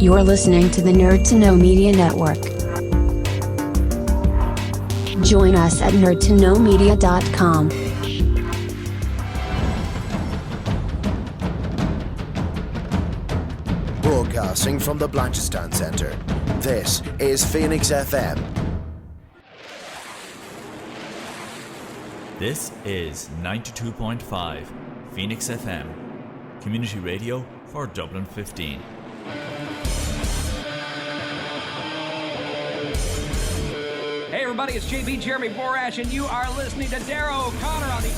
You're listening to the Nerd to Know Media Network. Join us at nerdtoknowmedia.com. Broadcasting from the Blanchardstown Centre, this is Phoenix FM. This is 92.5 Phoenix FM, community radio for Dublin 15. Hey everybody, it's JB Jeremy Borash, and you are listening to Darrow O'Connor on the...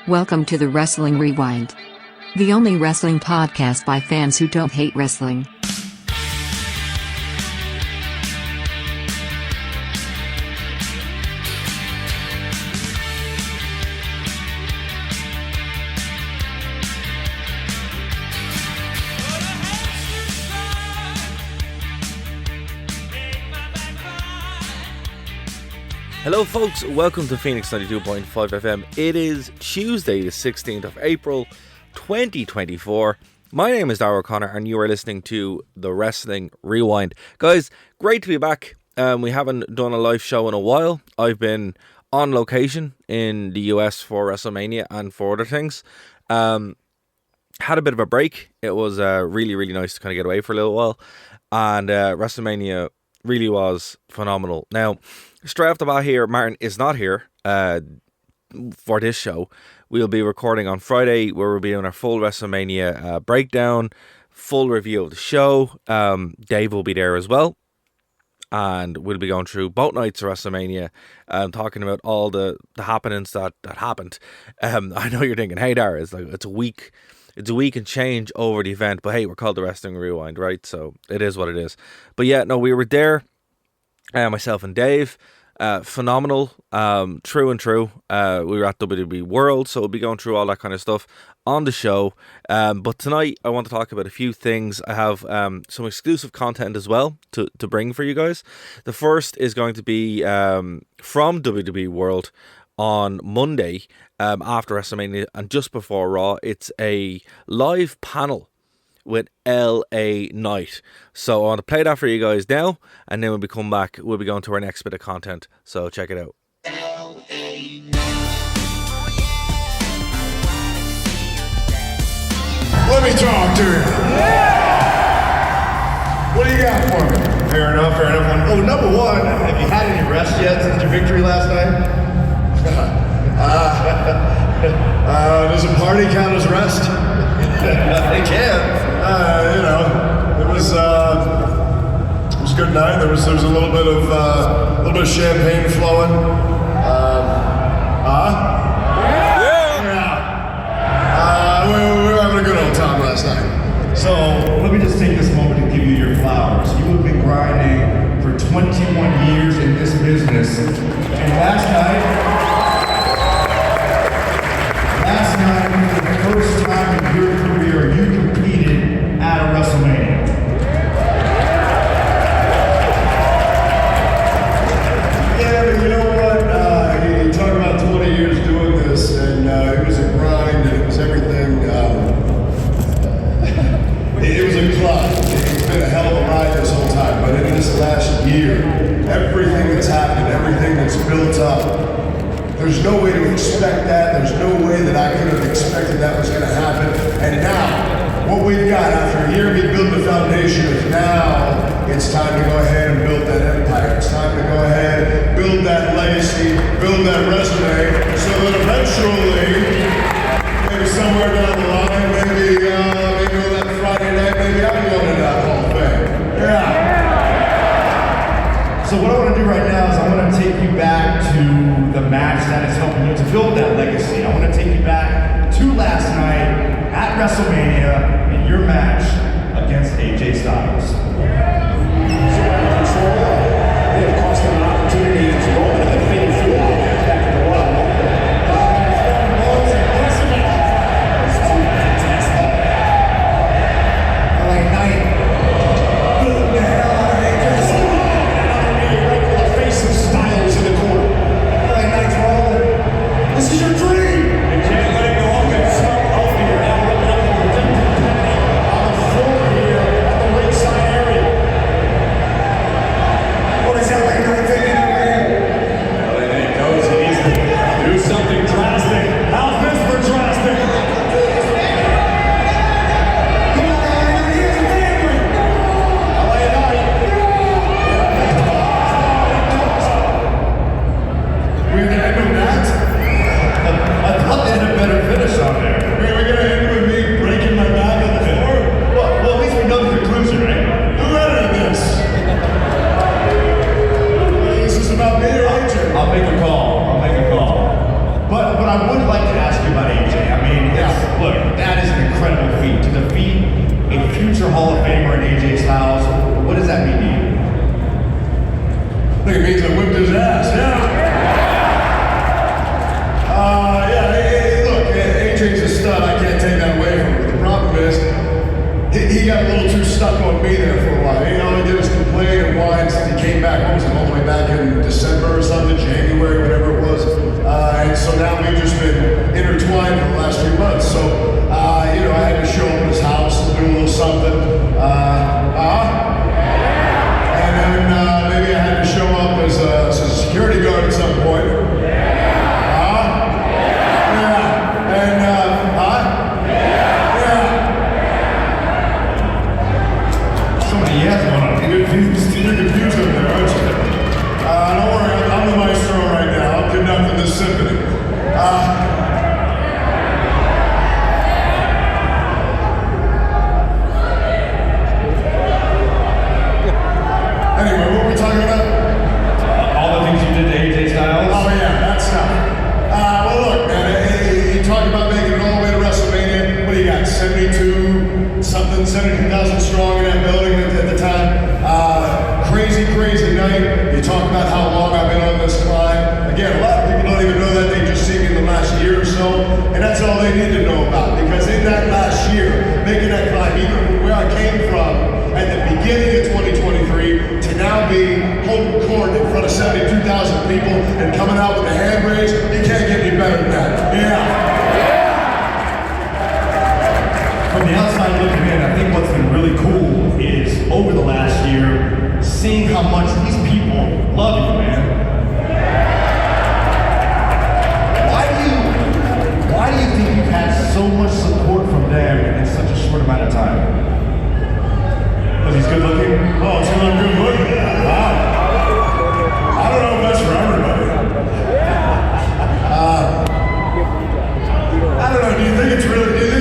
Welcome to the Wrestling Rewind, the only wrestling podcast by fans who don't hate wrestling. Hello folks, welcome to Phoenix 92.5 FM. It is Tuesday the 16th of April 2024. My name is Darrow O'Connor and you are listening to the Wrestling Rewind. Guys, great to be back. We haven't done a live show in a while. I've been on location in the US for WrestleMania and for other things. Had a bit of a break. It was really nice to kind of get away for a little while. And WrestleMania really was phenomenal. Now, straight off the bat here, Martin is not here for this show. We'll be recording on Friday where we'll be doing our full WrestleMania breakdown, full review of the show. Dave will be there as well. And we'll be going through both nights of WrestleMania, talking about all the happenings that happened. I know you're thinking, hey, Dara, it's a week and change over the event, but hey, we're called the Wrestling Rewind, right? So it is what it is. But yeah, no, we were there, myself and Dave. Phenomenal, true and true. We were at WWE World, so we'll be going through all that kind of stuff on the show. But tonight, I want to talk about a few things. I have some exclusive content as well to bring for you guys. The first is going to be from WWE World on Monday after WrestleMania and just before Raw. It's a live panel with LA Knight. So I want to play that for you guys now, and then when we come back, we'll be going to our next bit of content. So check it out. Let me talk to you. What do you got for me? Fair enough. Oh, number one, have you had any rest yet since your victory last night? Does a party count as rest? It can. It was a good night. There was a little bit of champagne flowing. We were having a good old time last night. So let me just take this moment to give you your flowers. You have been grinding for 21 years in this business, and last night, for the first time in your career, you competed at a WrestleMania. Yeah, but you know what? You talk about 20 years doing this, and it was a grind, and it was everything. It was a climb. It's been a hell of a ride this whole time, but in this last year, everything that's happened, everything that's built up, there's no way to expect that. There's no way that I could have expected that was going to happen. And now, what we've got after a year, we built the foundation. Is now it's time to go ahead and build that empire. It's time to go ahead, build that legacy, build that resume, so that eventually, maybe somewhere down the line, maybe on that Friday night, maybe I'm going to that Hall of Fame. Yeah. So what I want to do right now is I want to take you back to the match that is helping you to build that legacy. I want to take you back to last night at WrestleMania in your match against AJ Styles. They have cost them an opportunity to go into the fatal four back in the world. LA Knight beating the hell out of AJ Styles. Not only right to the face think it means I whipped his ass, look, AJ's a stud. I can't take that away from him. The problem is, he got a little too stuck on me there for a while. All he did was complain and whine since he came back. What was it, all the way back in December or something, January, whatever it was. And so now we've just been intertwined for the last few months. So, I had to show up at his house and do a little something. And then maybe I had to show up as a security guard at some point. You're confused over there, aren't you? Don't worry, I'm the maestro right now. I'm conducting this symphony. Anyway, what were we talking about? All the things you did to AJ Styles? Oh yeah, that stuff. Well look, man, you talk about making it all the way to WrestleMania. What do you got, 72,000 strong in that building at the time? Crazy night. You talk about how long I've been on this climb. Again, a lot of people don't even know that. They just see me in the last year or so, and that's all they need to know about. Because in that last year, making that climb, even where I came from at the beginning of 2023 to now be holding court in front of 72,000 people and coming out with the hand raise, you can't get any better than that. From the outside looking in, I think what's been really cool is over the last year, seeing how much these people love you, man. Why do you think you've had so much support from them in such a short amount of time? Because he's good looking? Oh, it's not good looking. Wow. I don't know if that's for everybody. I don't know, do you think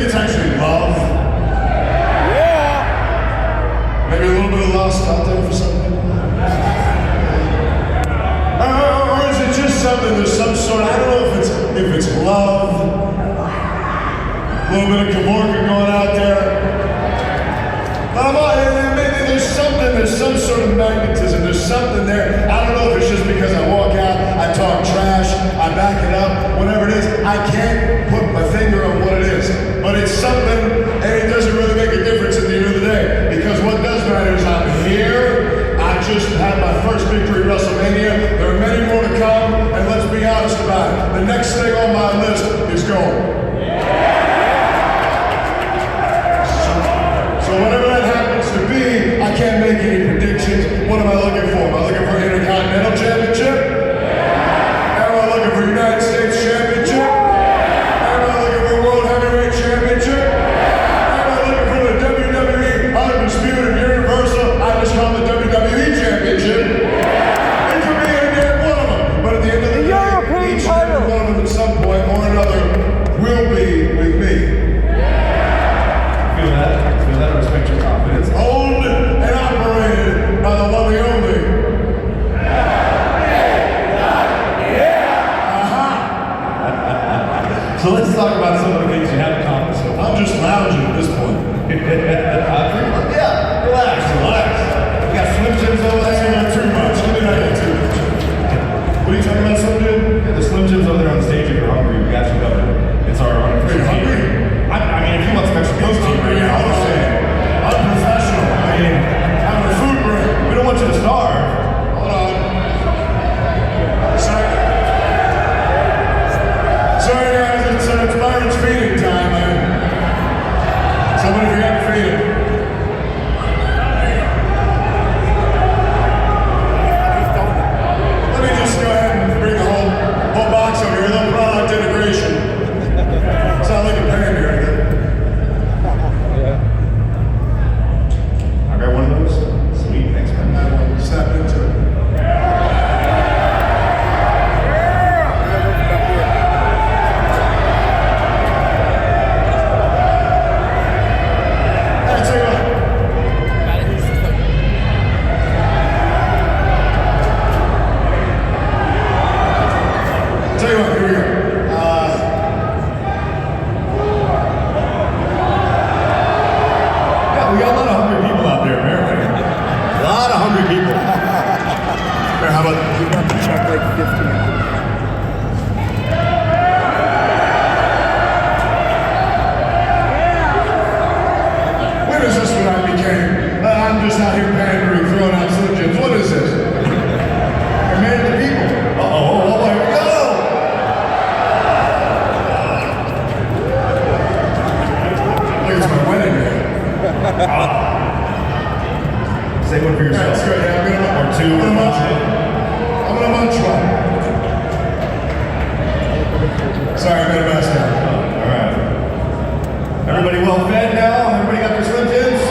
it's actually love? Maybe a little bit of lust out there for some people? Or is it just something, there's some sort, I don't know if it's love, a little bit of Kavorka going out there. But maybe there's some sort of magnetism, there's something there. I don't know if it's just because I walk out, I talk trash, I back it up, whatever it is. I can't put my finger on what it is. But it's something, and it doesn't really make a difference at the end of the day. Because what does matter is I'm here, I just had my first victory at WrestleMania, there are many more to come, and let's be honest about it. The next thing on my list is gold. So whatever that happens to be, I can't make any predictions. What am I looking for? Am I looking for Intercontinental Championship? Am I looking for United States Championship? Am I looking for World Heavyweight Championship? Am I looking for the WWE Undisputed Universal? I just call the WWE Championship. It could be any damn one of them. But at the end of the day, each and every one of them at some point or another will be with me. Feel that? I respect your confidence. Owned and operated by the one and only check like 15. When is this when I became? I'm just out here pandering, throwing out Slim Jims. What is this? You're married to people. Oh, here we go! Like it's my wedding day. Say one for yourself. That's good. Yeah, I'm gonna Or two. I'm gonna munch one. Sorry, I made a mess now. All right. Everybody well fed now? Everybody got their Slim Jims?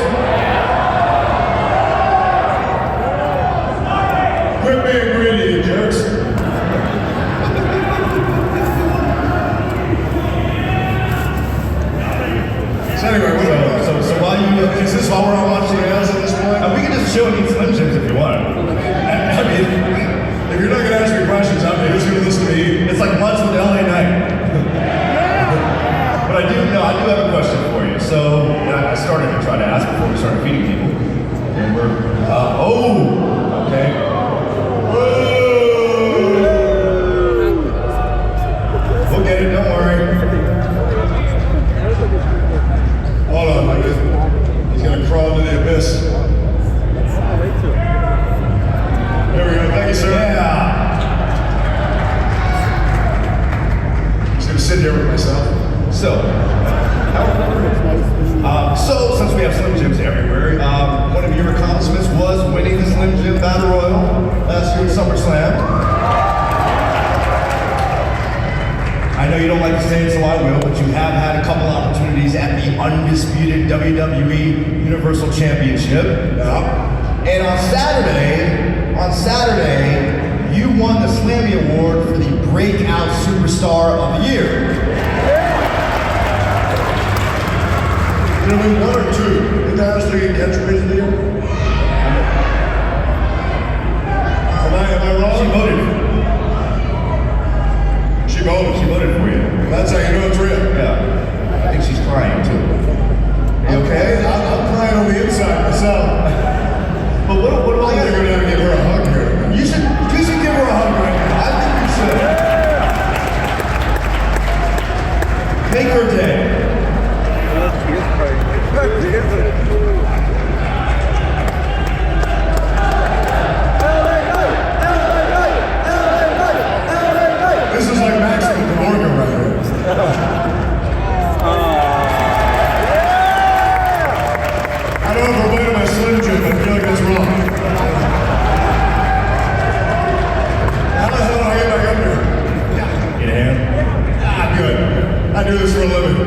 Quit being greedy, you jerks. So anyway, So while you is this while we're all watching ads at this point? we can just chill and eat Slim Jims if you want. I mean, If you're not gonna ask me questions, I'm just gonna listen to me eat. it's like lunch with LA Knight. But I do have a question for you. So I started to try to ask before we started feeding people. And we're okay. We'll get it, don't worry. Hold on, he's gonna crawl into the abyss. There we go, thank you, sir. Yeah. Just gonna sit here with myself. So since we have Slim Jims everywhere, one of your accomplishments was winning the Slim Jim Battle Royal last year at SummerSlam. I know you don't like to say it, so I will, but you have had a couple opportunities at the undisputed WWE Universal Championship. And on Saturday, you won the Slammy Award for the Breakout Superstar of the Year. You know, one or two. Didn't I ask to get catchphrase of the year? Am I wrong? She voted. She voted. She voted for you. That's how you know it's real. Yeah. I think she's crying too. You okay? I'm crying on the inside myself. But what do I I gotta go down and give her a hug here. You should give her a hug right now. I think you should. Make her day. This is like maximum Borga right here. I don't know if we're playing my Slim Jim, but I feel like that's wrong. How the hell do I get back up here? Get a hand. Good. I do this for a living.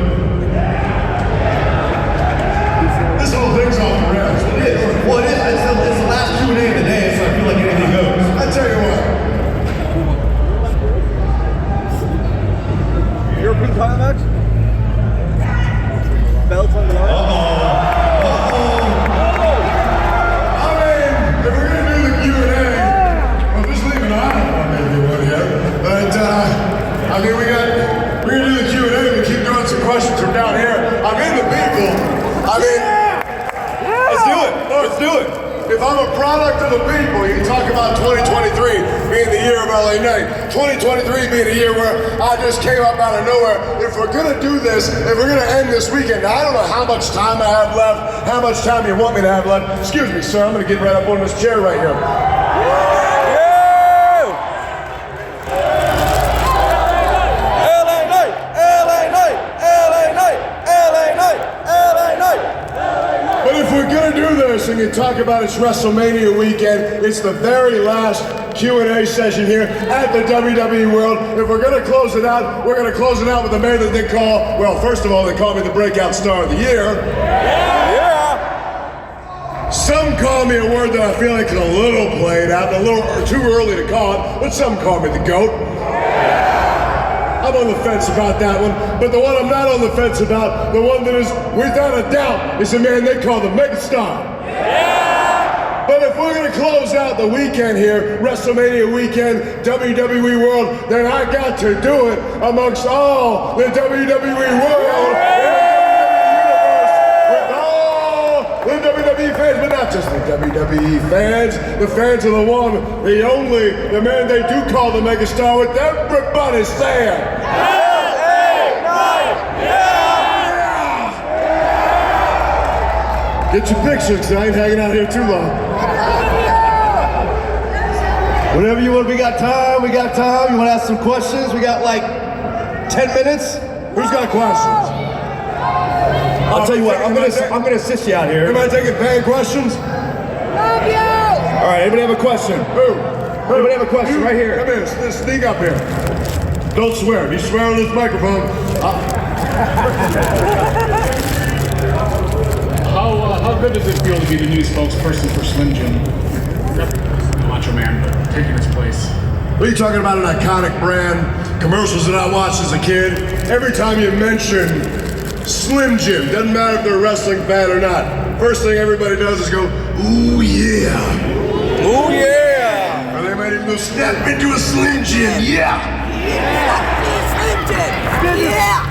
This whole thing's off the rails. It is. Well, it is. It's the last Q&A of the day, so I feel like anything goes. I tell you what. European title match? Belts on the line? I mean, if we're gonna do the Q&A, well, just leave an eye on maybe one here. But, I mean, we're gonna do the Q&A, we keep doing some questions from down here. I'm in the people. I mean, let's do it. Let's do it. If I'm a product of the people, you talk about 2023 being the year of LA Knight. 2023 being a year where I just came up out of nowhere. If we're gonna do this, if we're gonna end this weekend, now I don't know how much time I have left, how much time you want me to have left. Excuse me, sir, I'm gonna get right up on this chair right here. But if we're gonna do this and you talk about it's WrestleMania weekend, it's the very last Q&A session here at the WWE World. If we're gonna close it out, we're gonna close it out with a man that they call, well, first of all, they call me the Breakout Star of the Year. Some call me a word that I feel like is a little played out, a little too early to call it, but some call me the GOAT. I'm on the fence about that one, but the one I'm not on the fence about, the one that is without a doubt, is the man they call the Megastar. But if we're gonna close out the weekend here, WrestleMania weekend, WWE World, then I got to do it amongst all the WWE World, with all the WWE fans. but not just the WWE fans. The fans are the one, the only, the man they do call the megastar with everybody saying. Get your pictures, because I ain't hanging out here too long. Whatever you want, we got time. You want to ask some questions? We got like 10 minutes. Who's got questions? I'll tell you what, I'm gonna assist you out here. Anybody taking fan questions? Love you! All right, anybody have a question? Who? Anybody have a question? Right here. Come here, sneak up here. Don't swear. If you swear on this microphone, How good does it feel to be the new spokesperson for Slim Jim? Macho Man taking his place. What are you talking about? An iconic brand, commercials that I watched as a kid. Every time you mention Slim Jim, doesn't matter if they're a wrestling fan or not, first thing everybody does is go, ooh yeah. Oh yeah! Or they might even go, step into a Slim Jim, yeah. Slim Jim, yeah.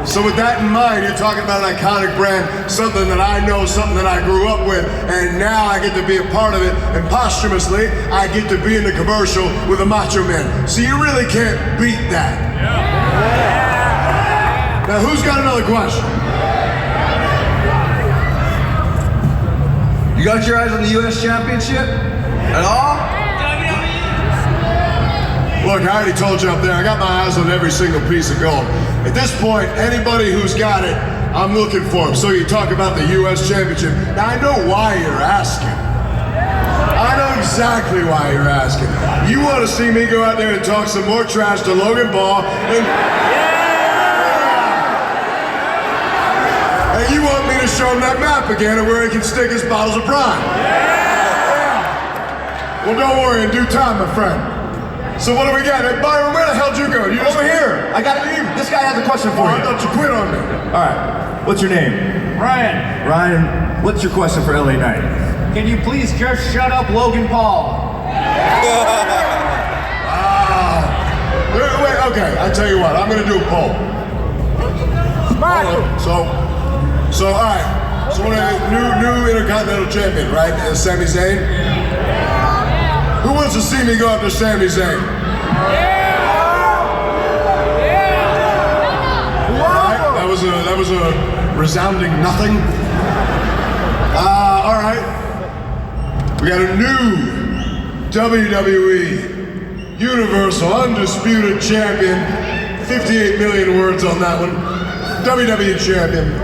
So with that in mind, you're talking about an iconic brand, something that I know, something that I grew up with, and now I get to be a part of it, and posthumously, I get to be in the commercial with a Macho Man. So you really can't beat that. Yeah. Now who's got another question? You got your eyes on the U.S. Championship at all? Look, I already told you up there, I got my eyes on every single piece of gold. At this point, anybody who's got it, I'm looking for them. So you talk about the U.S. Championship. Now, I know why you're asking. I know exactly why you're asking. You want to see me go out there and talk some more trash to Logan Paul, and you want me to show him that map again of where he can stick his bottles of prime. Well, don't worry, in due time, my friend. So what do we got? Hey, Byron, where the hell did you go? You Over here. I got to leave. This guy has a question for you. I thought you quit on me. All right. What's your name? Ryan. Ryan, what's your question for LA Knight? Can you please just shut up, Logan Paul? Wait, okay, I'll tell you what, I'm gonna do a poll. So all right, so what new Intercontinental Champion, right? Sami Zayn? Who wants to see me go after Sami Zayn? Right? That was a resounding nothing. All right. We got a new WWE Universal Undisputed Champion. 58 million words on that one. WWE Champion.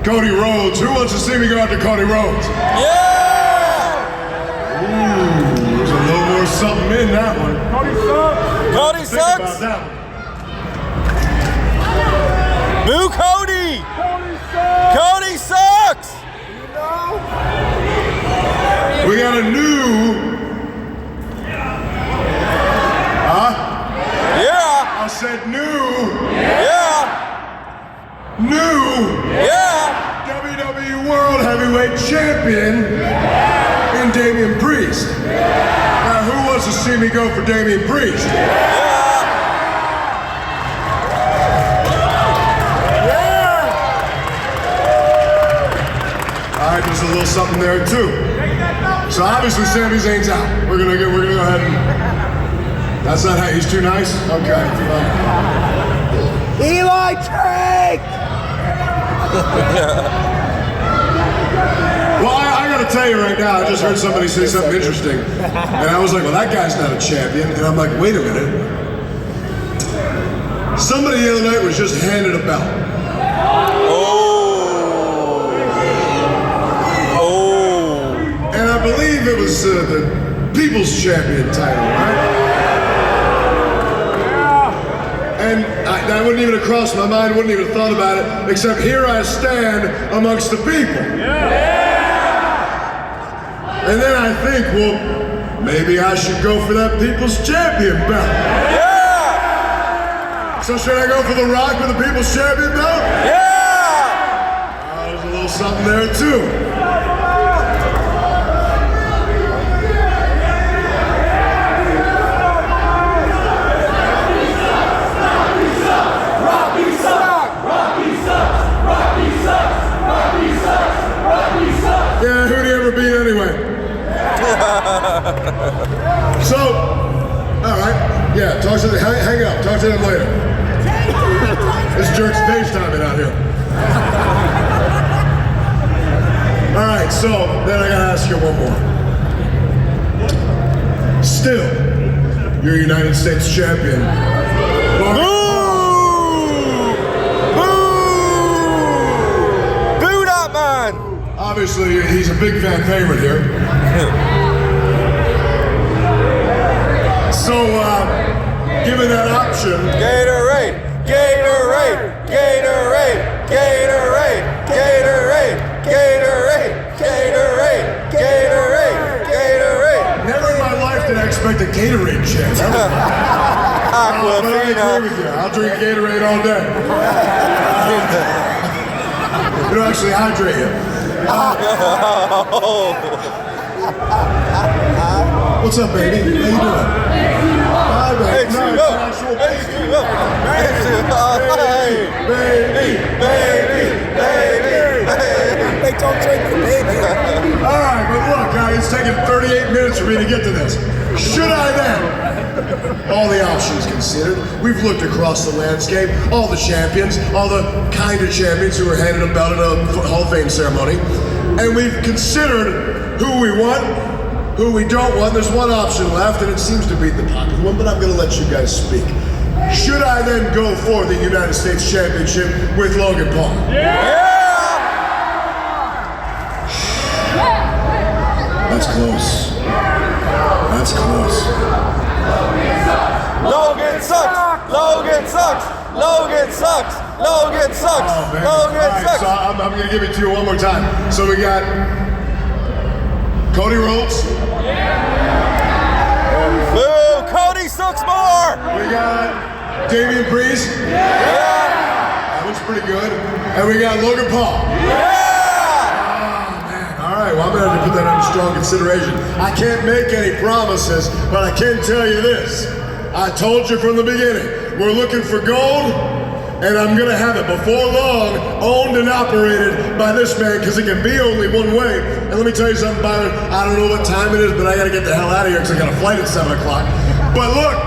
Cody Rhodes. Who wants to see me go after Cody Rhodes? There's a little more something in that one. Cody sucks! Boo Cody! Cody sucks! We got a new... Yeah! I said new... Yeah! New... Yeah! WWE World Heavyweight Champion in Damian Priest. Now, who wants to see me go for Damian Priest? All right, there's a little something there too. So obviously, Sami Zayn's out. We're gonna go ahead and. That's not how he's too nice. Okay. Eli Drake! Well, I gotta tell you right now, I just heard somebody say something interesting. And I was like, well, that guy's not a champion. And I'm like, wait a minute. Somebody the other night was just handed a belt. And I believe it was the People's Champion title, right? And that wouldn't even have crossed my mind, wouldn't even have thought about it, except here I stand amongst the people. And then I think, well, maybe I should go for that People's Champion belt. So should I go for The Rock with the People's Champion belt? There's a little something there too. Yeah, who'd he ever beat all right, yeah, talk to them, hang up, talk to them later. This jerk's FaceTiming out here. All right, so then I gotta ask you one more. Still, you're United States champion. Boo that man! Obviously, he's a big fan favorite here. So, given that option... Gatorade! Gatorade! Gatorade! Gatorade! Gatorade! Gatorade! Gatorade! Gatorade! Gatorade! Never in my life did I expect a Gatorade chance. But I agree with you. I'll drink Gatorade all day. It'll actually hydrate you. What's up, baby? How you doing? Hi, baby. They don't drink the baby. All right, but look, it's taken 38 minutes for me to get to this. Should I then? All the options considered, we've looked across the landscape, all the champions, all the kind of champions who were handed a belt at a Hall of Fame ceremony, and we've considered who we want, who we don't want. There's one option left, and it seems to be the popular one, but I'm going to let you guys speak. Should I then go for the United States Championship with Logan Paul? Yeah! That's close. That's close. Logan sucks! Logan sucks! Logan sucks! Logan sucks! Oh, Logan sucks! So I'm going to give it to you one more time. So we got Cody Rhodes. Boo! Cody sucks more! We got Damian Priest. That was pretty good. And we got Logan Paul. All right, well, I'm going to have to put that under strong consideration. I can't make any promises, but I can tell you this. I told you from the beginning, we're looking for gold, and I'm going to have it before long, owned and operated by this man, because it can be only one way. And let me tell you something, Byron, I don't know what time it is, but I got to get the hell out of here, because I got a flight at 7 o'clock. But look,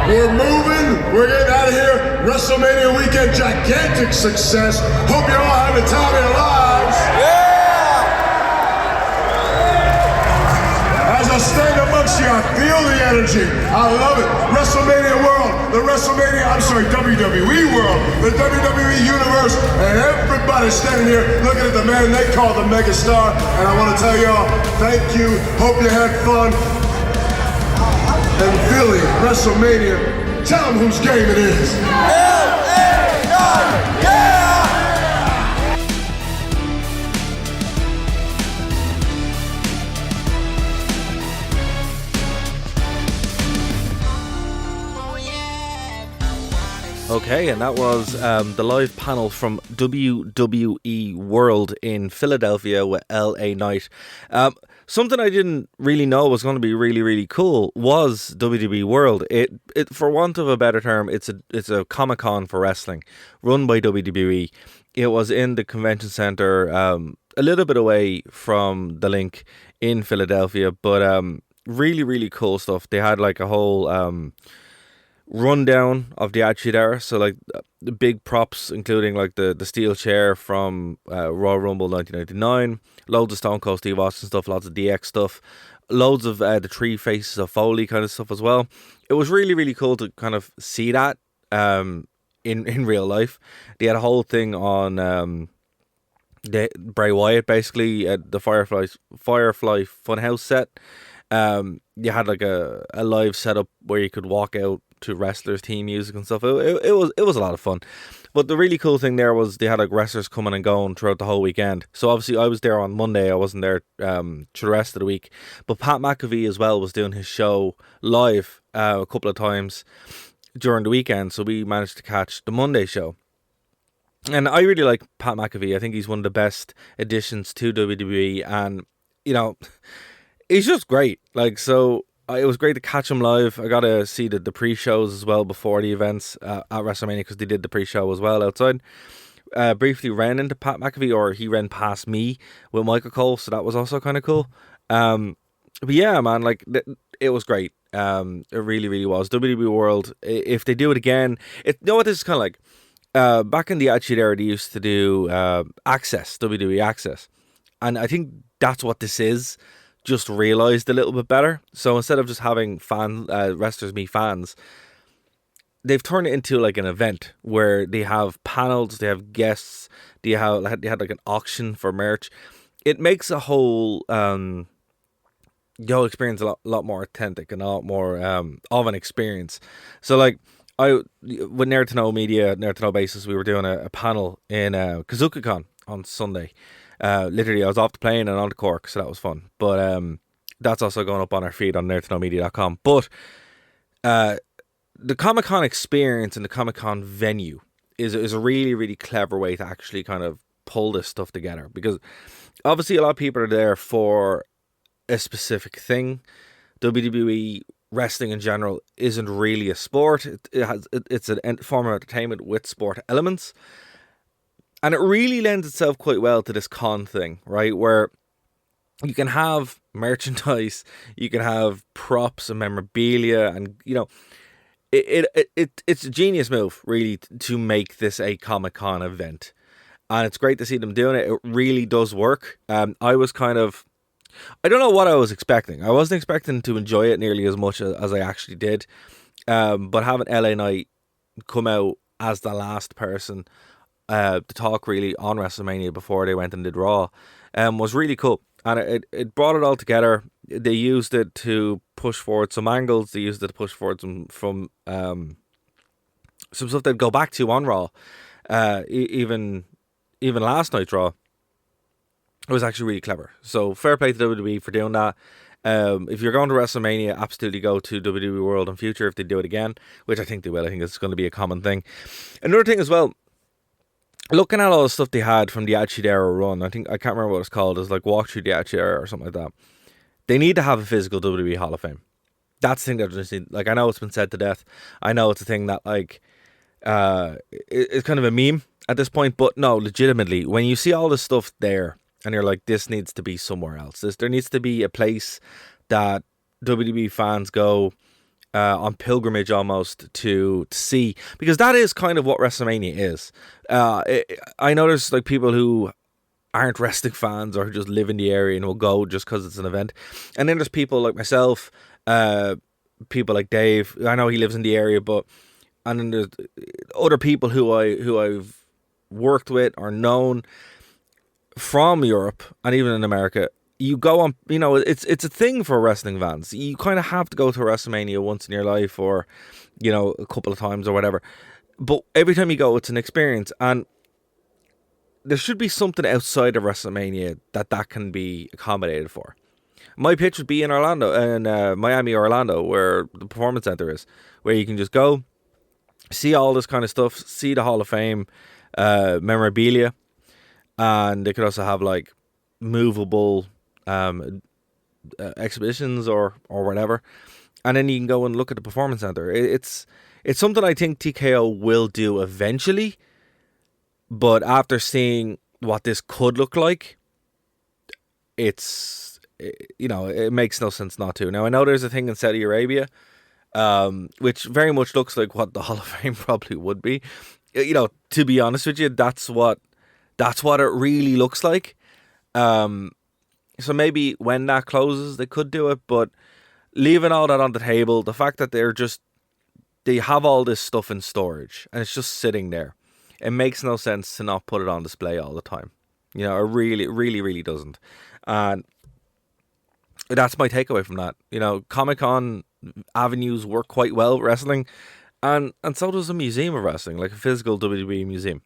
we're moving, we're getting out of here. WrestleMania weekend, gigantic success. Hope you all have the time of your lives. As I stand amongst you, I feel the energy. I love it. WrestleMania World, WWE World, the WWE Universe, and everybody standing here looking at the man they call the megastar. And I want to tell y'all, thank you. Hope you had fun. And Philly, WrestleMania, tell them whose game it is. Okay, and that was the live panel from WWE World in Philadelphia with LA Knight. Something I didn't really know was going to be really, really cool was WWE World. It for want of a better term, it's a Comic-Con for wrestling, run by WWE. It was in the convention center, a little bit away from the Link in Philadelphia, but really, really cool stuff. They had like a whole rundown of the Attitude Era, so like the big props, including like the steel chair from Royal Rumble 1999, loads of Stone Cold Steve Austin stuff, lots of DX stuff, loads of the Three Faces of Foley kind of stuff as well. It was really, really cool to kind of see that in real life. They had a whole thing on the Bray Wyatt, basically the Firefly Funhouse set. You had like a live setup where you could walk out to wrestlers' theme music and stuff. It was a lot of fun. But the really cool thing there was they had like wrestlers coming and going throughout the whole weekend. So obviously I was there on Monday. I wasn't there through the rest of the week. But Pat McAfee as well was doing his show live a couple of times during the weekend. So we managed to catch the Monday show. And I really like Pat McAfee. I think he's one of the best additions to WWE. And, you know, he's just great. Like, so it was great to catch him live. I got to see the pre-shows as well before the events at WrestleMania, because they did the pre-show as well outside. Briefly ran into Pat McAfee, or he ran past me with Michael Cole, so that was also kind of cool. But yeah, man, like it was great. It really, really was. WWE World, if they do it again, you know what this is kind of like? Back in the Attitude Era, they used to do Access, WWE Access. And I think that's what this is, just realised a little bit better. So instead of just having wrestlers meet fans, they've turned it into like an event where they have panels, they have guests, they had like an auction for merch. It makes a whole experience a lot more authentic and a lot more of an experience. So like with Nerd to Know Basis, we were doing a panel in KazukaCon on Sunday. Literally, I was off the plane and on to Cork, so that was fun. But that's also going up on our feed on nerdtoknowmedia.com. But the Comic-Con experience and the Comic-Con venue is a really, really clever way to actually kind of pull this stuff together. Because obviously a lot of people are there for a specific thing. WWE wrestling in general isn't really a sport. It's a form of entertainment with sport elements. And it really lends itself quite well to this con thing, right? Where you can have merchandise, you can have props and memorabilia, and it's a genius move, really, to make this a Comic-Con event. And it's great to see them doing it. It really does work. I was I don't know what I was expecting. I wasn't expecting to enjoy it nearly as much as I actually did. But having LA Knight come out as the last person to talk really on WrestleMania before they went and did Raw was really cool. And it brought it all together. They used it to push forward some angles. They used it to push forward some stuff they'd go back to on Raw. Even last night's Raw, it was actually really clever. So fair play to WWE for doing that. If you're going to WrestleMania, absolutely go to WWE World in future if they do it again, which I think they will. I think it's going to be a common thing. Another thing as well, looking at all the stuff they had from the Attitude Era run, I can't remember what it's called. It's like Walk Through the Attitude Era or something like that. They need to have a physical WWE Hall of Fame. That's the thing that just need. Like, I know it's been said to death. I know it's a thing that it's kind of a meme at this point, but no, legitimately, when you see all this stuff there and you're like, this needs to be somewhere else. There needs to be a place that WWE fans go on pilgrimage almost to see, because that is kind of what WrestleMania is. I know there's like people who aren't wrestling fans or just live in the area and will go just because it's an event, and then there's people like myself, people like Dave. I know he lives in the area, and then there's other people who I've worked with or known from Europe and even in America. You go on, it's a thing for wrestling fans. You kind of have to go to WrestleMania once in your life, or, a couple of times or whatever. But every time you go, it's an experience. And there should be something outside of WrestleMania that can be accommodated for. My pitch would be in Miami, Orlando, where the Performance Center is, where you can just go, see all this kind of stuff, see the Hall of Fame memorabilia. And they could also have like movable exhibitions or whatever, and then you can go and look at the Performance Center. It's something I think TKO will do eventually, but after seeing what this could look like, it makes no sense not to. Now, I know there's a thing in Saudi Arabia, which very much looks like what the Hall of Fame probably would be. To be honest with you, that's what it really looks like. So maybe when that closes, they could do it, but leaving all that on the table, the fact that they have all this stuff in storage and it's just sitting there, it makes no sense to not put it on display all the time. It really, really, really doesn't. And that's my takeaway from that. Comic-Con avenues work quite well with wrestling, and so does a museum of wrestling, like a physical WWE museum.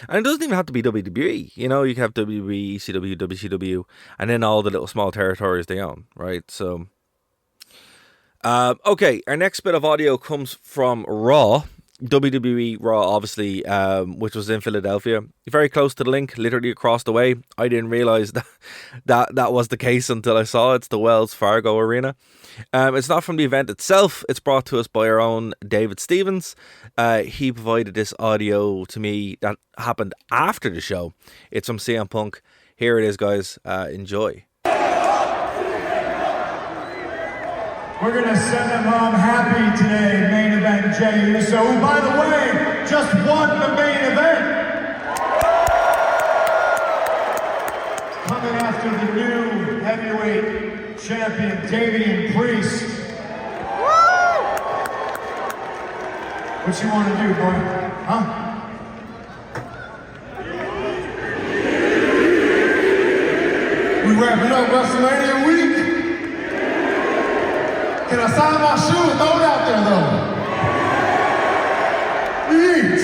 And it doesn't even have to be WWE. You can have WWE, ECW, WCW, and then all the little small territories they own, right? So, okay, our next bit of audio comes from Raw. WWE Raw, obviously, which was in Philadelphia. Very close to the link, literally across the way. I didn't realize that was the case until I saw it. It's the Wells Fargo Arena. It's not from the event itself. It's brought to us by our own David Stevens. He provided this audio to me that happened after the show. It's from CM Punk. Here it is, guys. Enjoy. We're gonna send them home happy today, main event Jey Uso, who, by the way, just won the main event. Coming after the new heavyweight champion, Damian Priest. What you wanna do, boy? Huh? We wrapping up WrestleMania week. Can I sign my shoe? Throw it out there, though. Yeet.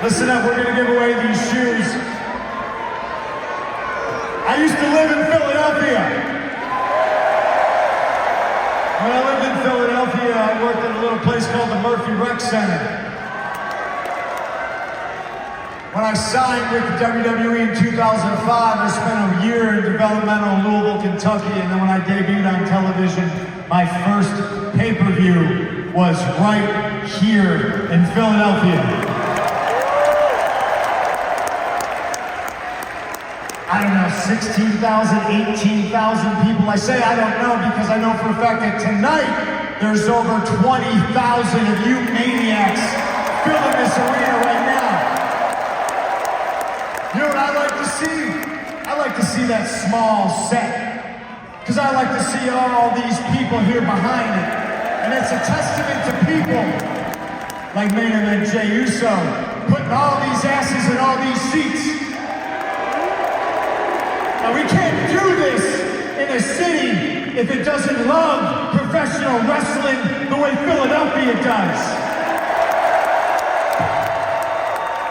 Listen up, we're gonna give away these shoes. I used to live in Philadelphia. When I lived in Philadelphia, I worked at a little place called the Murphy Rec Center. When I signed with the WWE in 2005, I spent a year in developmental Louisville, Kentucky, and then when I debuted on television, my first pay-per-view was right here in Philadelphia. I don't know, 16,000, 18,000 people. I say I don't know because I know for a fact that tonight there's over 20,000 of you maniacs filling this arena right now. You know what I like to see? I like to see that small set. Because I like to see all these people here behind it. And it's a testament to people like main event Jey Uso, putting all these asses in all these seats. Now we can't do this in a city if it doesn't love professional wrestling the way Philadelphia does.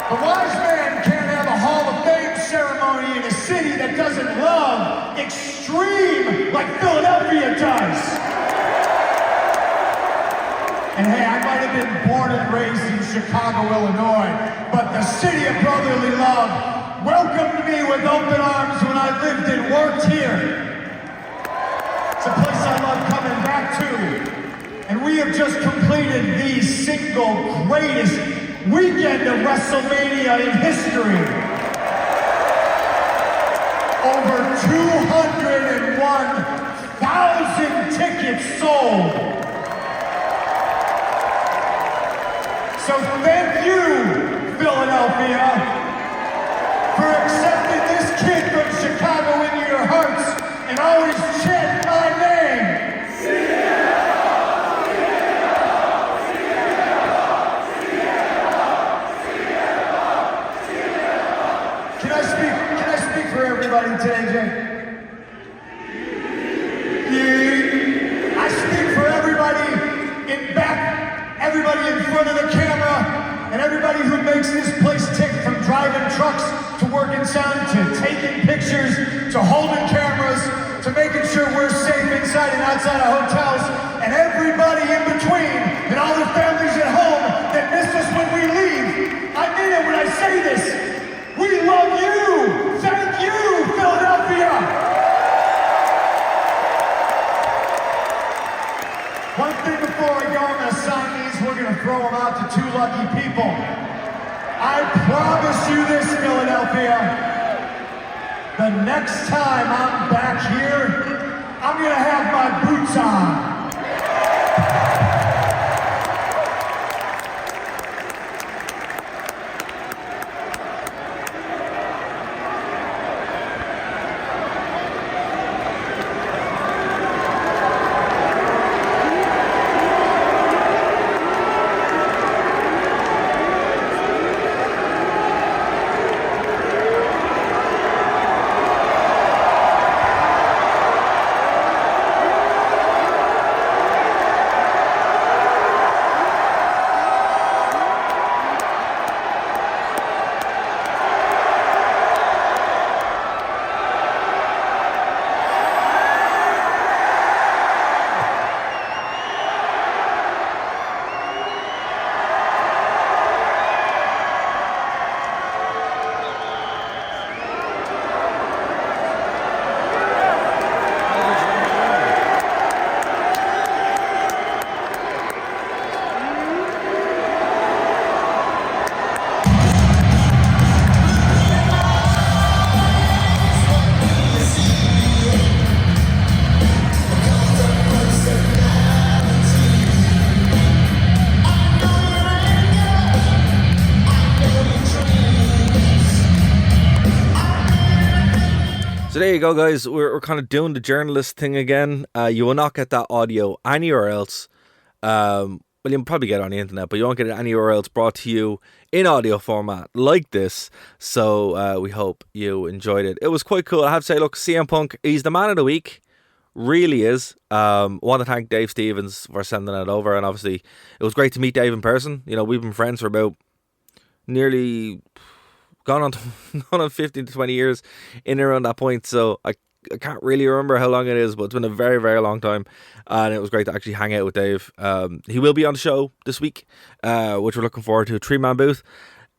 The wise man can't have a Hall of Fame ceremony in a city that doesn't love extreme like Philadelphia does. And hey, I might have been born and raised in Chicago, Illinois, but the city of brotherly love welcomed me with open arms when I lived and worked here. It's a place I love coming back to. And we have just completed the single greatest weekend of WrestleMania in history. Over 201,000 tickets sold. So thank you, Philadelphia, for accepting this kid from Chicago into your hearts and always chant my name. Can I speak for everybody today, Jay? I speak for everybody in back, everybody in front of the camera, and everybody who makes this place tick, from driving trucks to working sound to taking pictures to holding cameras to making sure we're safe inside and outside of hotels, and everybody in between, and all the families at home that miss us when we leave. I mean it when I say this. We love you! Thank you, Philadelphia! One thing before I go, I'm going to sign these. We're going to throw them out to 2 lucky people. I promise you this, Philadelphia. The next time I'm back here, I'm going to have my boots on. there you go, guys. We're kind of doing the journalist thing again. You will not get that audio anywhere else. Well, you'll probably get it on the internet, but you won't get it anywhere else brought to you in audio format like this. So we hope you enjoyed it. It was quite cool. I have to say, look, CM Punk, he's the man of the week. Really is. Want to thank Dave Stevens for sending it over. And obviously, it was great to meet Dave in person. You know, we've been friends for about nearly gone on 15 to 20 years in and around that point. So I can't really remember how long it is, but it's been a very, very long time. And it was great to actually hang out with Dave. He will be on the show this week, which we're looking forward to, a 3-man booth.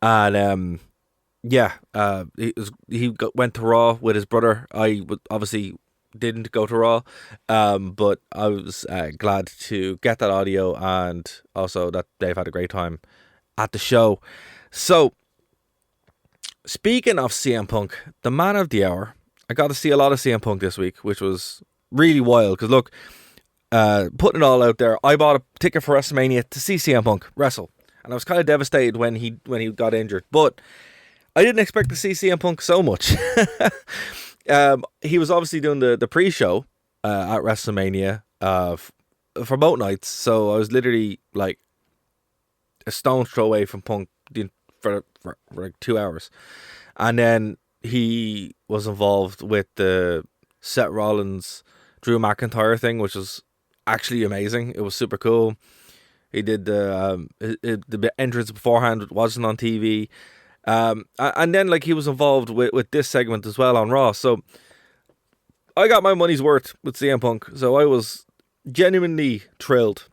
And he went to Raw with his brother. I obviously didn't go to Raw, but I was glad to get that audio, and also that Dave had a great time at the show. So, speaking of CM Punk, the man of the hour, I got to see a lot of CM Punk this week, which was really wild. Because look, putting it all out there, I bought a ticket for WrestleMania to see CM Punk wrestle, and I was kind of devastated when he got injured. But I didn't expect to see CM Punk so much. He was obviously doing the pre-show at WrestleMania for both nights, so I was literally like a stone's throw away from Punk for like 2 hours. And then he was involved with the Seth Rollins Drew McIntyre thing, which was actually amazing. It was super cool. He did the entrance beforehand, wasn't on TV. And then like he was involved with this segment as well on Raw. So I got my money's worth with CM Punk. So I was genuinely thrilled.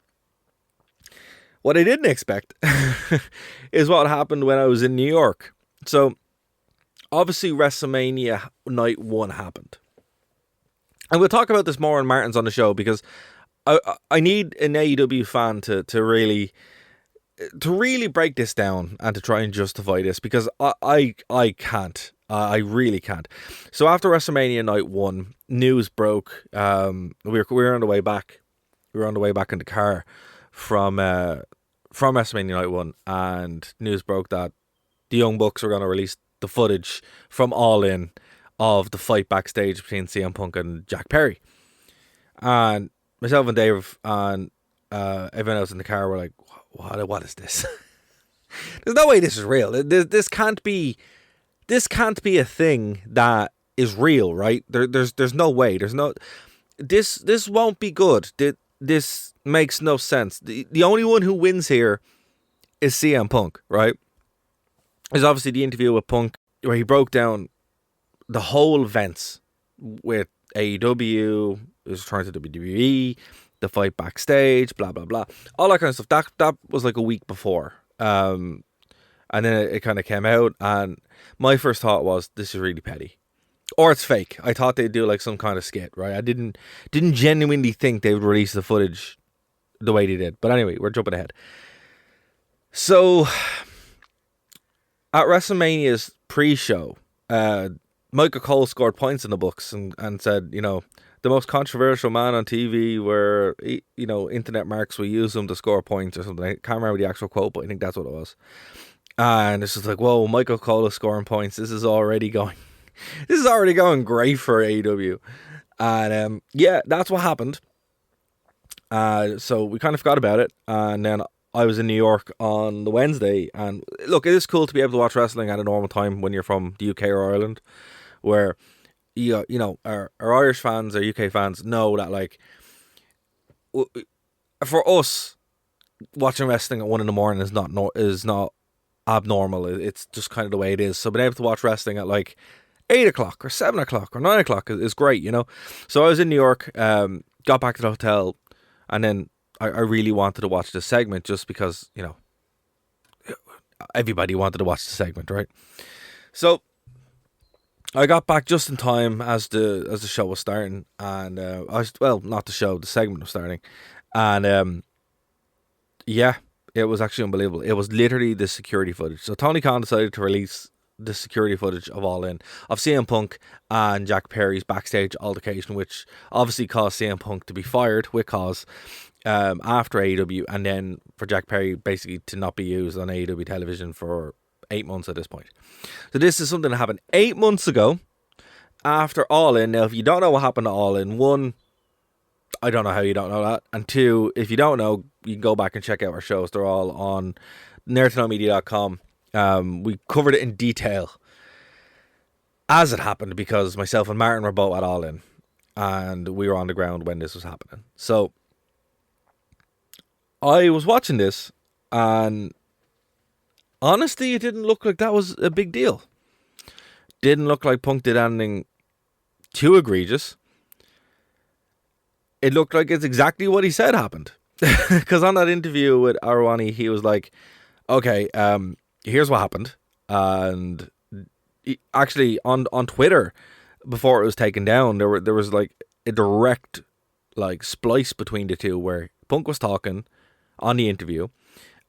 What I didn't expect is what happened when I was in New York. So obviously WrestleMania Night 1 happened. And we'll talk about this more when Martin's on the show, because I need an AEW fan to really break this down and to try and justify this, because I can't. I really can't. So after WrestleMania Night 1, news broke. We were on the way back. We were on the way back in the car from WrestleMania Night 1, and news broke that the Young Bucks were going to release the footage from All In of the fight backstage between CM Punk and Jack Perry. And myself and Dave and everyone else in the car were like, what is this? There's no way this is real. This can't be a thing that is real, right? There's no way. This won't be good. This makes no sense. The only one who wins here is CM Punk, right? There's obviously the interview with Punk where he broke down the whole events with AEW, he was returning to WWE, the fight backstage, blah, blah, blah. All that kind of stuff. That was like a week before. And then it kind of came out, and my first thought was, this is really petty. Or it's fake. I thought they'd do like some kind of skit, right? I didn't genuinely think they would release the footage the way they did. But anyway, we're jumping ahead. So, at WrestleMania's pre-show, Michael Cole scored points in the books and said, you know, the most controversial man on TV, where, you know, internet marks will use him to score points or something. I can't remember the actual quote, but I think that's what it was. And it's just like, whoa, Michael Cole is scoring points. This is already going great for AEW. And yeah, that's what happened. So we kind of forgot about it. And then I was in New York on the Wednesday. And look, it is cool to be able to watch wrestling at a normal time when you're from the UK or Ireland, where you know, our Irish fans or UK fans know that, like, for us, watching wrestling at 1 a.m. is not abnormal. It's just kind of the way it is. So being able to watch wrestling at like 8 o'clock or 7 o'clock or 9 o'clock is great, you know. So I was in New York, got back to the hotel, and then I really wanted to watch the segment just because, you know, everybody wanted to watch the segment, right? So I got back just in time as the show was starting, and not the show, the segment was starting, and yeah, it was actually unbelievable. It was literally the security footage. So Tony Khan decided to release the security footage of All In, of CM Punk and Jack Perry's backstage altercation, which obviously caused CM Punk to be fired with cause after AEW, and then for Jack Perry basically to not be used on AEW television for 8 months at this point. So this is something that happened 8 months ago. after All In, now if you don't know what happened to All In, one, I don't know how you don't know that, and two, if you don't know, you can go back and check out our shows. They're all on nerdtoknowmedia.com. We covered it in detail as it happened, because myself and Martin were both at All In, and we were on the ground when this was happening. So I was watching this, and honestly, it didn't look like that was a big deal. Didn't look like Punk did anything too egregious. It looked like it's exactly what he said happened. Because on that interview with Arwani, he was like, okay, here's what happened. And actually on Twitter, before it was taken down, there was like a direct like splice between the two, where Punk was talking on the interview,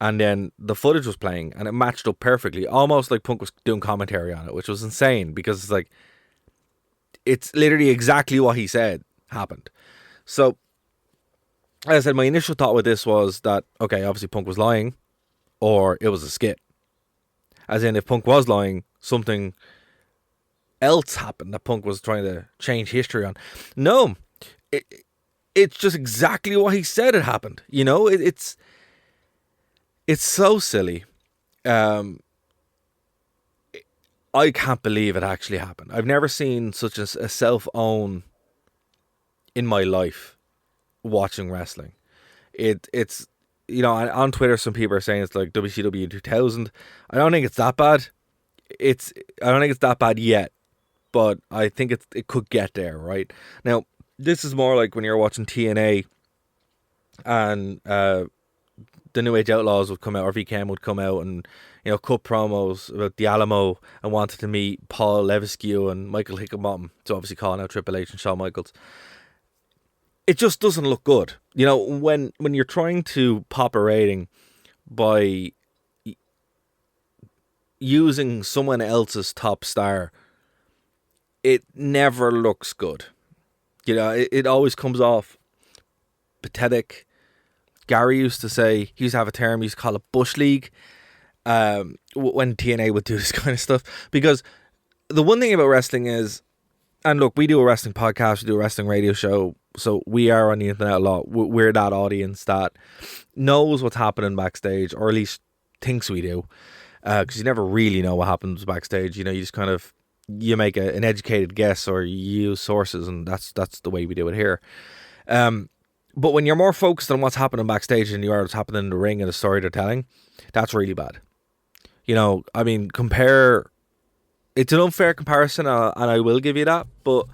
and then the footage was playing, and it matched up perfectly, almost like Punk was doing commentary on it, which was insane, because it's like, it's literally exactly what he said happened. So, as I said, my initial thought with this was that, okay, obviously Punk was lying, or it was a skit. As in, if Punk was lying, something else happened that Punk was trying to change history on. No, it's just exactly what he said it happened. You know, it's so silly. I can't believe it actually happened. I've never seen such a self-own in my life watching wrestling. It's, you know, on Twitter some people are saying it's like WCW 2000. I don't think it's that bad. I don't think it's that bad yet, but I think it could get there, right? Now, this is more like when you're watching TNA and the New Age Outlaws would come out, or VKM would come out and, you know, cut promos about the Alamo and wanted to meet Paul Levesque and Michael Hickenbottom. So obviously calling out Triple H and Shawn Michaels. It just doesn't look good. You know, when you're trying to pop a rating by using someone else's top star, it never looks good. You know, it always comes off pathetic. Gary used to say, he used to have a term, he used to call it Bush League, when TNA would do this kind of stuff. Because the one thing about wrestling is, and look, we do a wrestling podcast, we do a wrestling radio show, so we are on the internet a lot. We're that audience that knows what's happening backstage, or at least thinks we do. Because you never really know what happens backstage. You know, you just kind of, you make an educated guess, or you use sources, and that's the way we do it here. But when you're more focused on what's happening backstage than you are what's happening in the ring and the story they're telling, that's really bad. You know, I mean, it's an unfair comparison, and I will give you that, but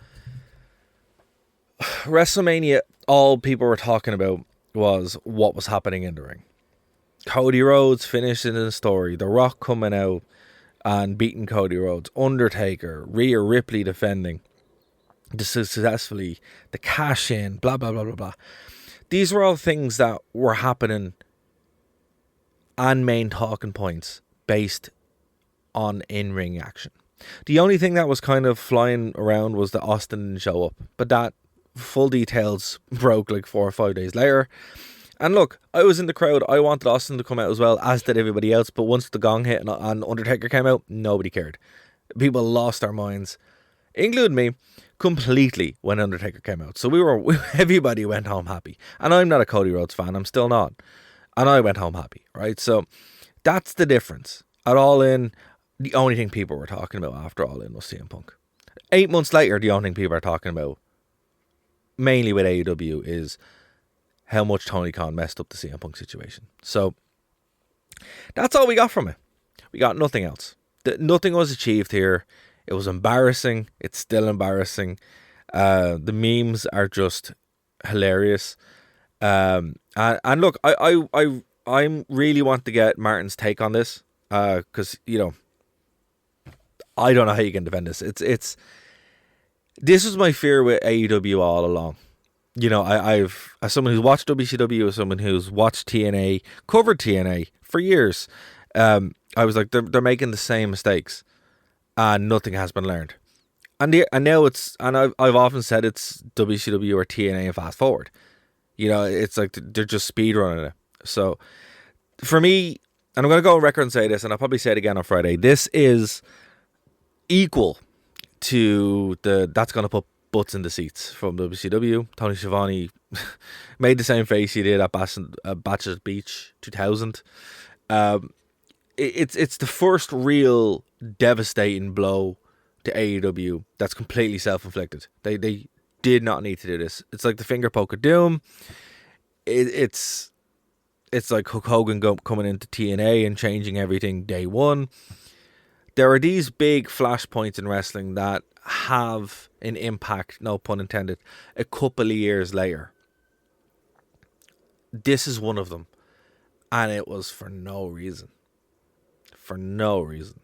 WrestleMania, all people were talking about was what was happening in the ring. Cody Rhodes finishing the story, The Rock coming out and beating Cody Rhodes, Undertaker, Rhea Ripley defending successfully, the cash in, blah, blah, blah, blah, blah. These were all things that were happening and main talking points based on in-ring action. The only thing that was kind of flying around was that Austin didn't show up, but that full details broke like 4 or 5 days later. And look, I was in the crowd. I wanted Austin to come out as well, as did everybody else. But once the gong hit and Undertaker came out, nobody cared. People lost their minds, including me, completely when Undertaker came out. So everybody went home happy. And I'm not a Cody Rhodes fan. I'm still not. And I went home happy, right? So that's the difference. At All In, the only thing people were talking about after All In was CM Punk. 8 months later, the only thing people are talking about, mainly with AEW, is how much Tony Khan messed up the CM Punk situation. So that's all we got from it. We got nothing else. Nothing was achieved here. It was embarrassing. It's still embarrassing. The memes are just hilarious. And look, I really want to get Martin's take on this, because, you know, I don't know how you can defend this. This was my fear with AEW all along. You know, I've, as someone who's watched WCW, as someone who's watched TNA, covered TNA for years, I was like, they're making the same mistakes, and nothing has been learned. And now I've often said it's WCW or TNA and fast forward. You know, it's like they're just speedrunning it. So for me, and I'm going to go on record and say this, and I'll probably say it again on Friday, this is equal to that's going to put butts in the seats from WCW. Tony Schiavone made the same face he did at Bachelor's Beach 2000. It's the first real devastating blow to AEW that's completely self-inflicted. They did not need to do this. It's like the finger poke of doom. It's like Hulk Hogan coming into TNA and changing everything day one. There are these big flashpoints in wrestling that have an impact, no pun intended, a couple of years later. This is one of them. And it was for no reason. For no reason.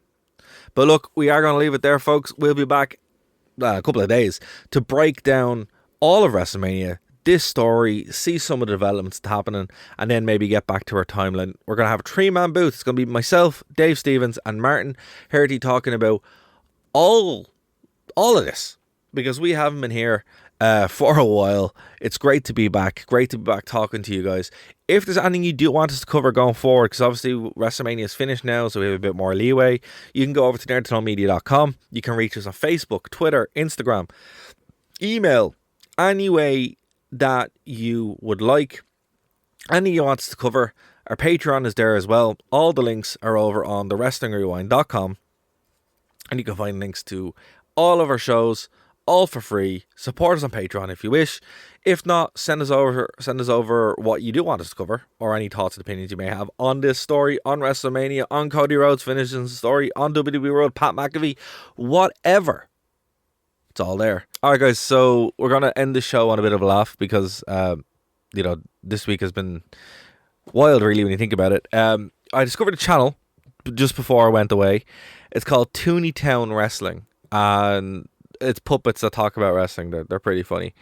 But look, we are going to leave it there, folks. We'll be back a couple of days to break down all of WrestleMania, this story, see some of the developments happening, and then maybe get back to our timeline. We're going to have a 3-man booth. It's going to be myself, Dave Stevens, and Martin Herty talking about all of this, because we haven't been here for a while. It's great to be back. Great to be back talking to you guys. If there's anything you do want us to cover going forward, because obviously WrestleMania is finished now, so we have a bit more leeway, you can go over to nerdtoknowmedia.com. You can reach us on Facebook, Twitter, Instagram, email, any way that you would like. Anything you want us to cover. Our Patreon is there as well. All the links are over on thewrestlingrewind.com, and you can find links to all of our shows, all for free. Support us on Patreon if you wish. If not, send us over what you do want us to cover, or any thoughts and opinions you may have on this story, on WrestleMania, on Cody Rhodes finishing the story, on WWE World, Pat McAfee, whatever. It's all there. Alright guys, so we're going to end the show on a bit of a laugh, because this week has been wild really when you think about it. I discovered a channel just before I went away. It's called Tooneytown Wrestling, and it's puppets that talk about wrestling. They're pretty funny.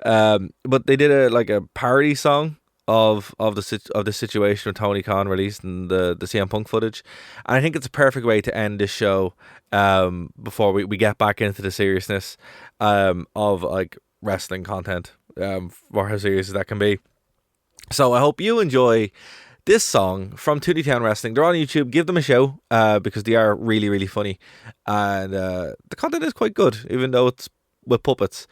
But they did a parody song of the situation with Tony Khan releasing the CM Punk footage, and I think it's a perfect way to end this show before we get back into the seriousness of like wrestling content, for how serious that can be. So I hope you enjoy this song from Tooneytown Wrestling. They're on YouTube. Give them a show, because they are really, really funny, and the content is quite good, even though it's with puppets.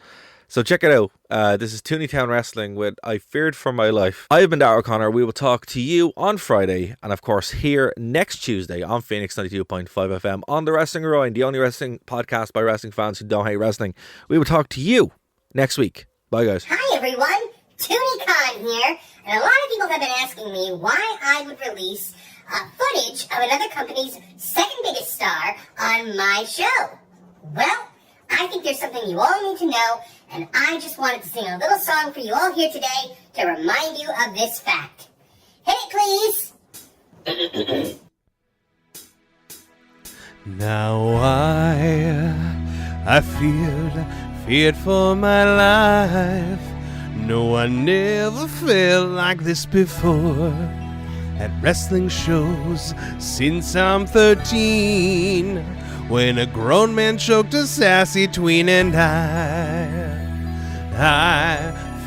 So check it out. This is Tooneytown Wrestling with I Feared for My Life. I've been Darryl O'Connor. We will talk to you on Friday, and of course here next Tuesday on Phoenix 92.5 FM on The Wrestling Rewind, the only wrestling podcast by wrestling fans who don't hate wrestling. We will talk to you next week. Bye guys. Hi everyone, Toonie Khan here, and a lot of people have been asking me why I would release footage of another company's second biggest star on my show. Well, I think there's something you all need to know, and I just wanted to sing a little song for you all here today to remind you of this fact. Hit it, please! Now I feared for my life. No, I never felt like this before. At wrestling shows since I'm 13, when a grown man choked a sassy tween, and I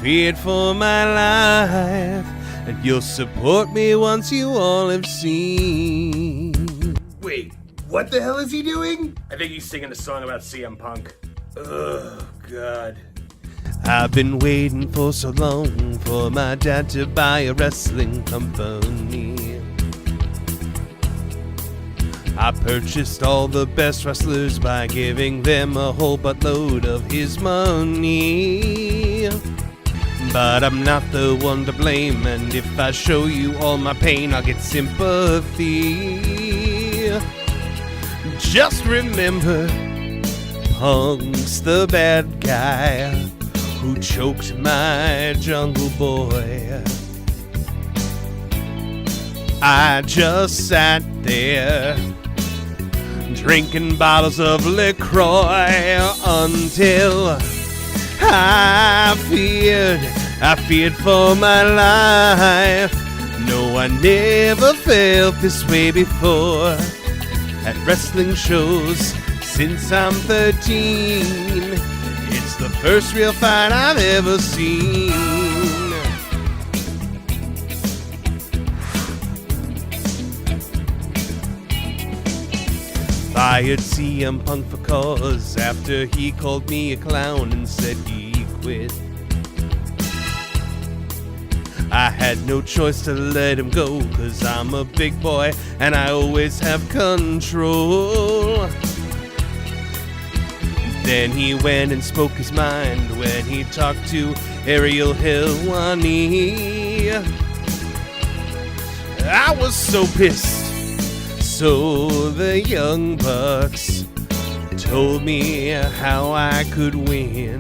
feared for my life. And you'll support me once you all have seen. Wait, what the hell is he doing? I think he's singing a song about CM Punk. Oh, God. I've been waiting for so long for my dad to buy a wrestling company. I purchased all the best wrestlers by giving them a whole buttload of his money. But I'm not the one to blame, and if I show you all my pain, I'll get sympathy. Just remember, Punk's the bad guy who choked my jungle boy. I just sat there drinking bottles of LaCroix until I feared for my life. No, I never felt this way before. At wrestling shows since I'm 13, it's the first real fight I've ever seen. fired CM Punk for cause after he called me a clown and said he quit. I had no choice to let him go, cause I'm a big boy and I always have control. Then he went and spoke his mind when he talked to Ariel Helwani. I was so pissed. So the Young Bucks told me how I could win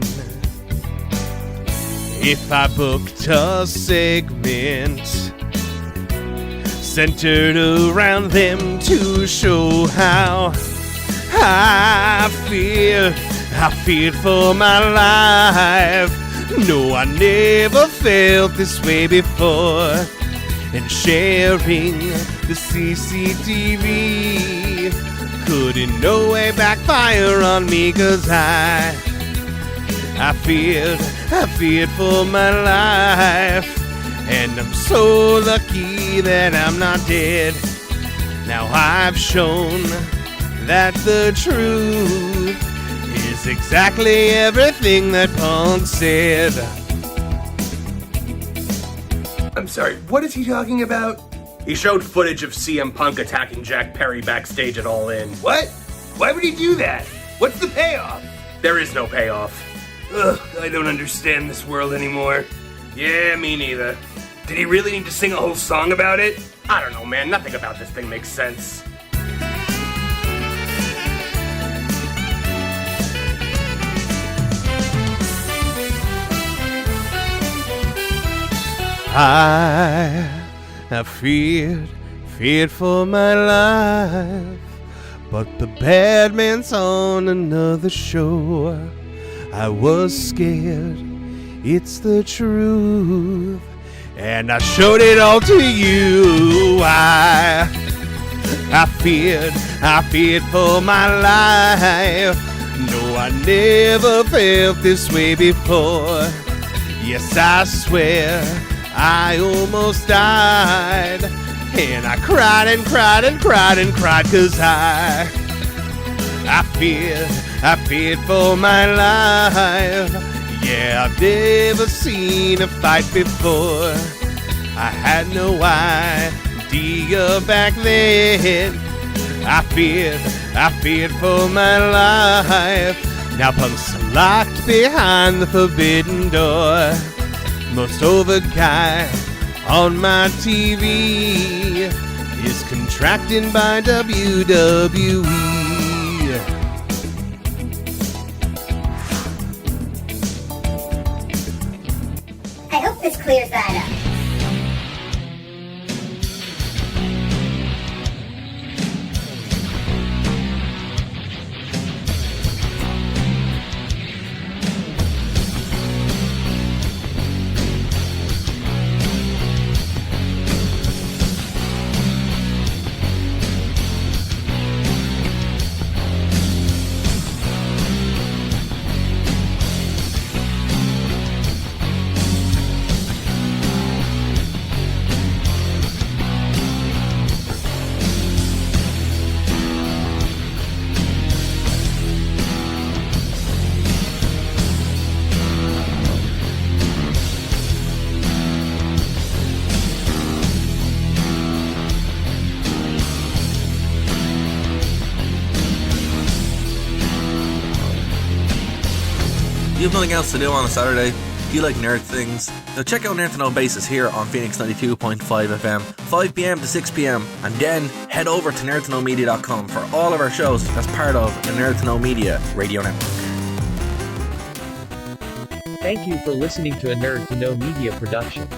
if I booked a segment centered around them to show how I feared for my life. No, I never felt this way before. And sharing the CCTV could in no way backfire on me, cause I feared for my life. And I'm so lucky that I'm not dead. Now I've shown that the truth is exactly everything that Punk said. I'm sorry, what is he talking about? He showed footage of CM Punk attacking Jack Perry backstage at All In. What? Why would he do that? What's the payoff? There is no payoff. Ugh, I don't understand this world anymore. Yeah, me neither. Did he really need to sing a whole song about it? I don't know, man. Nothing about this thing makes sense. I feared for my life, but the bad man's on another show. I was scared, it's the truth, and I showed it all to you. I feared for my life. No, I never felt this way before. Yes, I swear I almost died, and I cried and cried and cried and cried, cause I feared for my life. Yeah, I've never seen a fight before. I had no idea back then. I feared for my life. Now Punk's locked behind the forbidden door. Most over guy on my TV is contracted by WWE. I hope this clears that up. You have nothing else to do on a Saturday? Do you like nerd things? So check out Nerd to Know Basis here on Phoenix 92.5 FM, 5pm to 6pm, and then head over to nerdtoknowmedia.com for all of our shows as part of the Nerd to Know Media radio network. Thank you for listening to a Nerd to Know Media production.